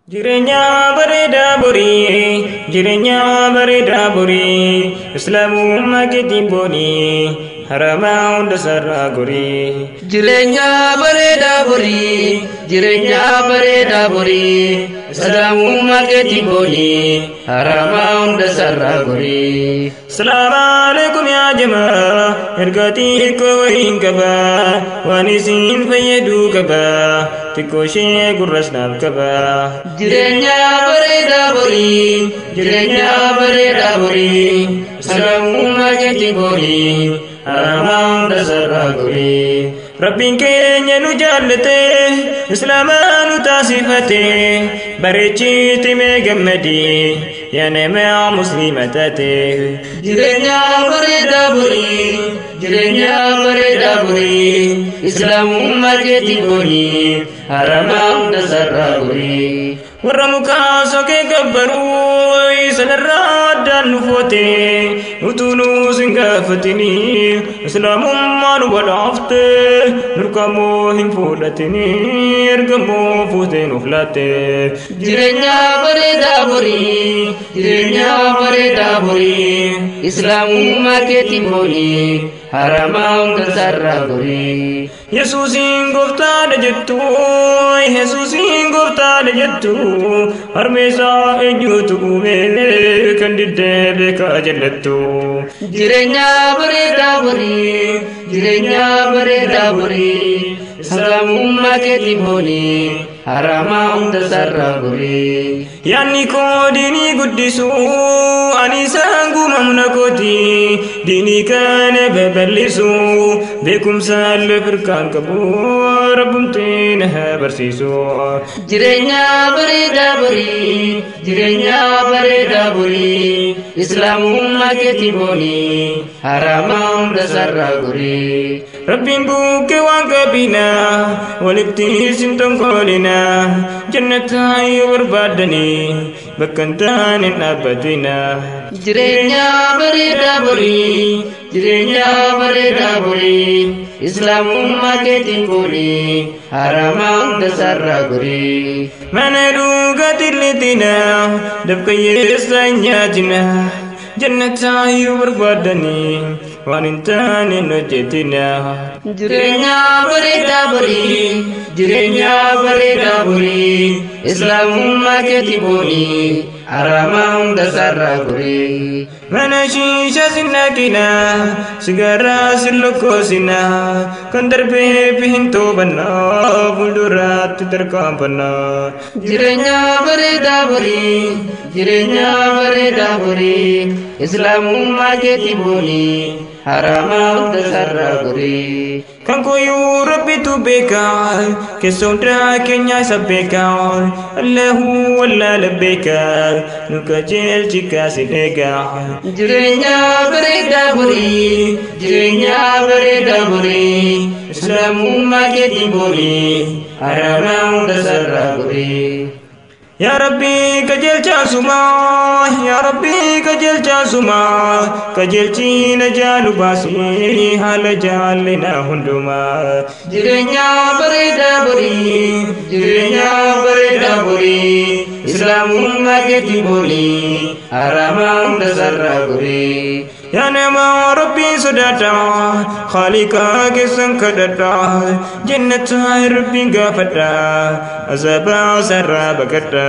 Jirenya bereda buri, jirenya bereda buri, Islamumma kiti buri, harama unda sarra guri. Jirenya bereda buri, jirenya bereda buri, Islamumma kiti buri, harama unda sarra guri. Assalamu alaikum ya jamaah, ergati ko inkaba, wanisin fayyadu kaba, tikoshe gurrasnal kaba. Jirenya bereda buri, jirenya bereda buri, Islamumma kiti buri, harama unda sarra guri. Rabbin keenya nu jaallate, Islaamaa nu taasifate, bareechiti mee gammadi, yaa nama musliima taate. Jirenya bereda buri, jirenya bereda buri, Islamumma kiti buri, harama unda sarra guri. Warra mukaa sokee gabbaruu, sanarraa addaan nu foote, utuu nu sin gaafatini, Islaamummaa nu badhaafte, nurkamoo hin fudhatini, ergamoo fuutee nuuf laatte. Jirenya bereda buri, jirenya bereda buri, Islamumma kiti buri, harama unda sarra guri. Yesuusin gooftaadha jettu, Yesuusin gooftaadha jettu, harmeessaa eenyutu uume kan diddee beekaa jallattu. Jirenya bereda buri, jirenya bereda buri, Islamumma kiti buri, harama unda sarra guri. Yaanni koo diinii guddisu, ani isaan guumamna kooti, diinii kana babal'isu, beekumsaan lafirkaan qabu, rabbumtiin haa barsiisu. Jirenya bereda buri, jirenya bereda buri, Islamumma kiti buri, harama unda sarra guri. Rabbiin bukkee waan qabina, walitti isin tonkolina, jannataa yoo barbaadani, bakka hin taane hin dhaabbatina. Jirenya bereda buri, jirenya bereda buri, Islamumma kiti buri, harama unda sarra guri. Mana dhugaatii litina, dafqayyeessa hin nyaatina, jannataa yoo barbaadani, waan hin taane hin hojjetina. Jirenya bereda buri, jirenya bereda buri, Islamumma kiti buri, harama unda sarra guri. Mana shisha sinakina, sigara silokosina, kan darbee fi hin toobanna, fuulduraatti tarkaanfanna. Jirenya bereda buri, jirenya bereda buri, Islamumma kiti buri, harama unda sarra guri. Kan koyuu rabbitu beeka, keessa hundaa keenya isa beeka, Allahu wallaa labbeeka, nu qajeelchi kaasi deega. Jirenya bereda buri, jirenya bereda buri, Islamumma kiti buri, harama unda sarra guri. Ya Rabbi qajeelcha suma, Ya Rabbi qajeelcha suma, qajeelchi na jaalu baasi, haala jaallina hunduma. Jirenya bereda buri, jirenya bereda buri, Islamumma kiti buri, harama unda sarra guri. Ya nama Rabbi sodata, Khaliqa kesan kadata, jannata Rabbi gafata, azaba sarra bakata.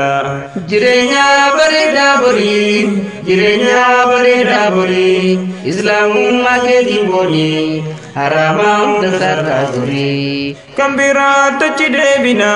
Jirenya bereda buri, jirenya bereda buri, Islamumma kiti buri, harama unda sarra guri. Kambira tachi debina,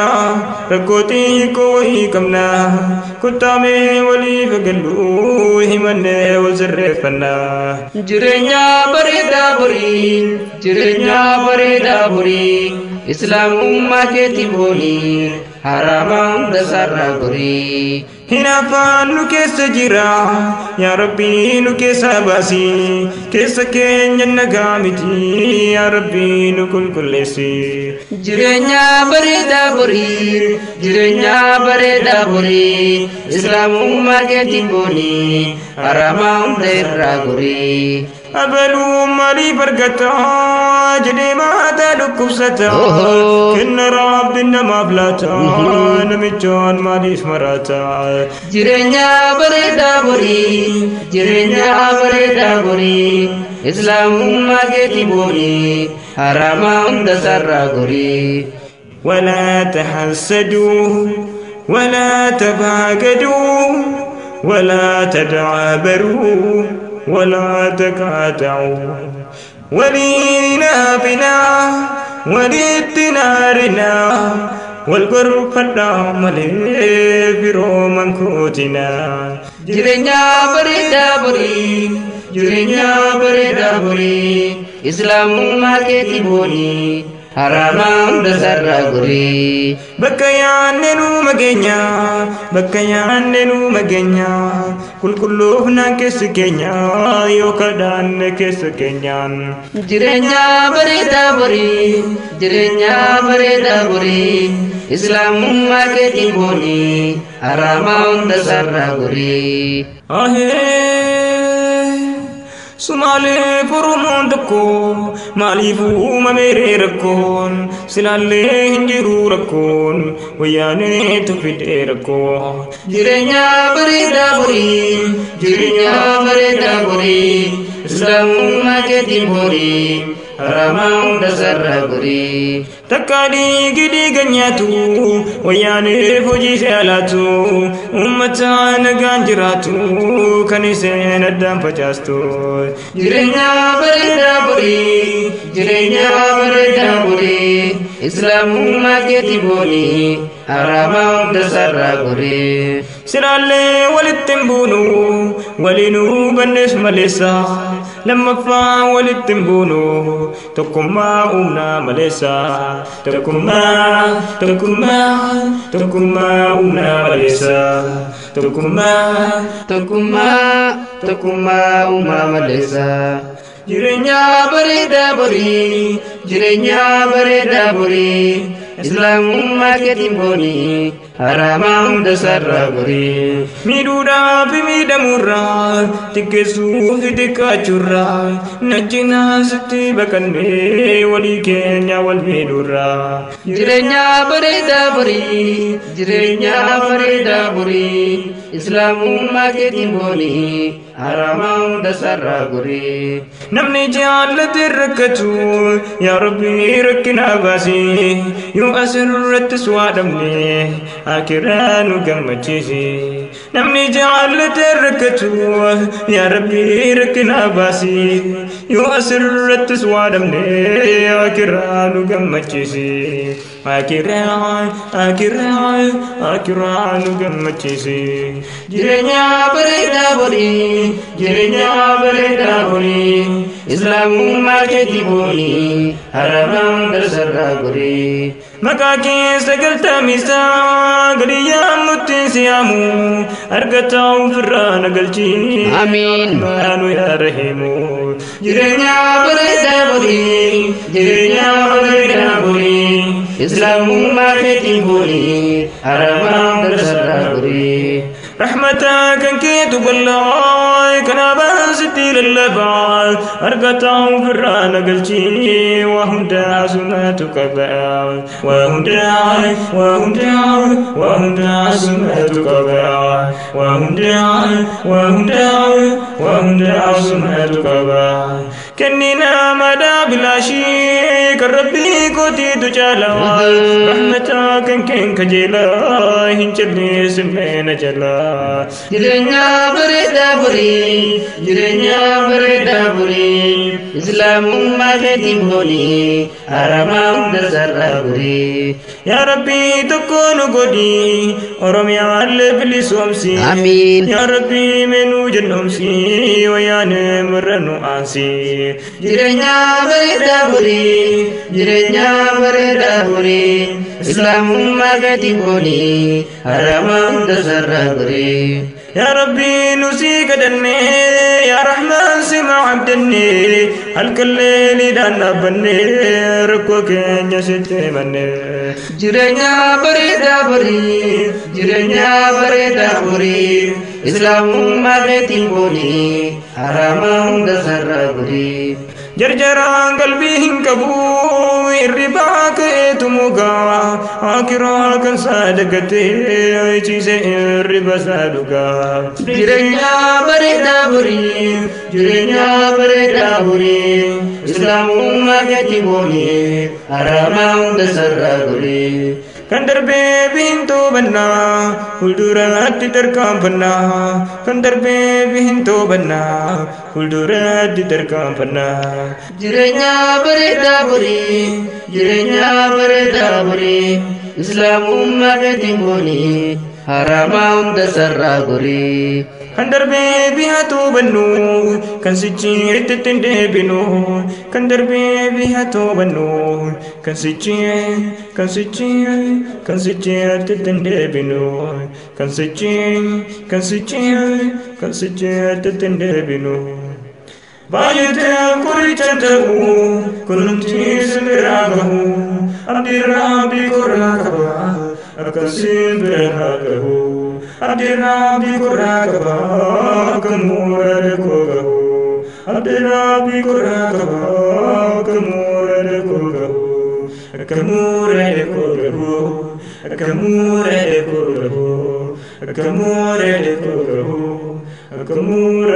rakoti ko hikamna, kutame wali fagalu, himane wazarefana. Jirenya bereda buri, jirenya bereda buri, Islamumma kiti buri, harama unda sarra guri. Hinafaan nu keessa jira, Ya Rabbi nu keessa baasi, keessa keenya nagaa miti, Ya Rabbi nu qulqulleessi. Jirenya bereda buri, jirenya bereda buri, Islamumma kiti buri, harama unda irra guri. أبلو مالي برقتا جدي ما تلقب ستا كن رب إنما بلاتا نمجون مالي اسمراتا جرنيا بريدا بري جرنيا بريدا بري إسلام ما كتبوني حرام دسر غري ولا تحسدوا ولا تباغدوا ولا تدعابروا ولا تقاطعوا ولينا بنا ولدنارنا والقرب الدام لبرو منكوتنا جرنيا بريدا بري جرنيا بريدا بري إسلام ما كتبوني حرام دسر غري بكيان نو مغنيا بكيان نو مغنيا كلنا كسكنيا يوكدان كسكنيان جرنيا بريدا بري جرنيا بريدا بري إسلام ما كتبوني حرام دسر غري سمالي فرمان دكو مالي فوما ميري ركون سلالي هنجرو ركون وياني تفيدي ركون جرنيا بريدا بري جرنيا بريدا بري إسلام ما كتبوني حرام دسر غري تكادي جدي غنياتو وياني فوجي سالاتو أمتا نغانجراتو كنيسين الدم فجاستو جرنيا بريدا بري جرنيا بريدا بري إسلام ما كتبوني حرام دسر غري سلالي ولتنبونو ولينو بنس مليسا لما فا ولتنبونو تكما أمنا مليسا تكما أمنا مليسا تكما أمنا مليسا جرنيا بريدا بري جرنيا بريدا بري إسلام ما كتبوني حرام دسر غري ميدودا بميدا مرا تكسو هدكا جرا نجنا ستي بكني ولي كينيا والميدورا جرنيا بريدا بري جرنيا بريدا بري إسلام ما كتبوني حرام دسر غري نمني جعلت الركتو يا ربي ركنا باسي يو أسرت سوادمني أكرانو قمتشيسي نمني جعلت الركتو يا ربي ركنا باسي يو أسرت سوادمني أكرانو قمتشيسي أكرانو قمتشيسي جرنيا بريدا بري جرنيا بريدا بري إسلام ما كتبوني حرام دسر غري مكاكي سقلت ميسا قريا متنسيامو أرقتاو فرانا قلتي آمين مانو يا رحيمو جرنيا بريدا بري جرنيا بريدا بري إسلام ما كتبوني حرام دسر غري رحمتك كيت بالله كنا بنستي للبعض أرقتهم فرانا قلتي وهم دعسمتك بعض وهم دعسمتك بعض وهم دعسمتك بعض كننا مدى بلا شيء كربي كوتي تجالا رحمتك كن كجلا هنجلي سمين جلا جرنيا بريدا بري جرنيا بريدا بري إسلام ما كتبوني حرام دسر غري يا ربي تكون قدي ورمي اللي سومسي آمين يا ربي منو جنومسي ويا نمرنو آنسي جرنيا بريدا بري جرنيا بريدا بري إسلام ما كتبوني حرام دسر غري يا ربي نسيك دني يا رحمن سمع عبدني الكليل دانا بني ركوك نشتي مني جرنيا بريدا بري جرنيا بريدا بري إسلام ما كتبوني harama hunda sarara guri. jarjaraan qalbii hin qabu irribaa ka'eetu mugaa akiraa kan saadagatee ciise irriba isaa dhugaa. Jireenya bareedaa burii, jireenya bareedaa burii, islaamummaa keetti boonii harama hunda sarara guri. Kan darbee bintoo bannaa fuulduratti tarkaanfannaa. Kan darbee bintoo bannaa fuulduratti tarkaanfannaa. Jireenya bareedaa burii, jireenya bareedaa burii, islaamummaa keetti boonii harama hunda sarara guri. Kan darbee bihatu bannu kan sichi itti deebinu. Kan darbee bihatu bannu kan sichi itti deebinu. Kan sichi itti deebinu. Baay'atee kuricha ta'u kunuunti simbiraa gahu abdiirraa biikoraa qaba akka simbiraa gahu. Abdira bikura kaba kamura ko gahu. Abdira bikura kaba kamura ko gahu. Kamura ko gahu. Kamura ko gahu. Kamura ko gahu. Kamura